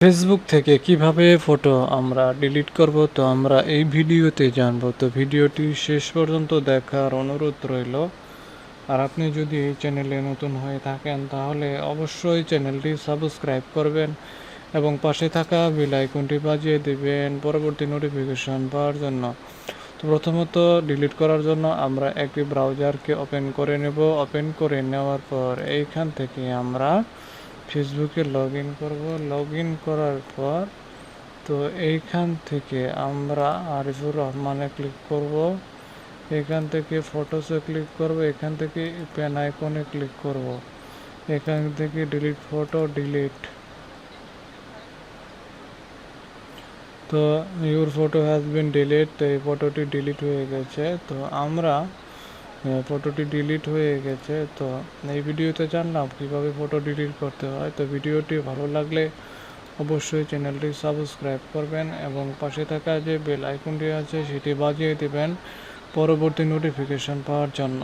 Facebook থেকে কিভাবে photo আমরা ডিলিট করব, তো আমরা এই ভিডিওতে জানবো। তো ভিডিওটি শেষ পর্যন্ত দেখার অনুরোধ রইল। আর আপনি যদি এই চ্যানেলে নতুন হয়ে থাকেন তাহলে অবশ্যই চ্যানেলটি সাবস্ক্রাইব করবেন এবং পাশে থাকা বেল আইকনটি বাজিয়ে দেবেন পরবর্তী নোটিফিকেশন পাওয়ার জন্য। তো প্রথমত ডিলিট করার জন্য আমরা একটি ব্রাউজারকে ওপেন করে নেব। ওপেন করে নেওয়ার পর এইখান থেকে আমরা ফেসবুকে লগ ইন করবো। লগ ইন করার পর তো এইখান থেকে আমরা আরিফুর রহমানে ক্লিক করব। এখান থেকে ফটোসে ক্লিক করব। এখান থেকে পেন আইকনে ক্লিক করব। এখান থেকে ডিলিট ফটো ডিলিট। তো your photo has been delete. তো এই ফটোটি ডিলিট হয়ে গেছে। তো আমরা ফটোটি ডিলিট হয়ে গেছে। তো এই ভিডিওতে জানলাম কীভাবে ফটো ডিলিট করতে হয়। তো ভিডিওটি ভালো লাগলে অবশ্যই চ্যানেলটি সাবস্ক্রাইব করবেন এবং পাশে থাকা যে বেল আইকনটি আছে সেটি বাজিয়ে দেবেন পরবর্তী নোটিফিকেশন পাওয়ার জন্য।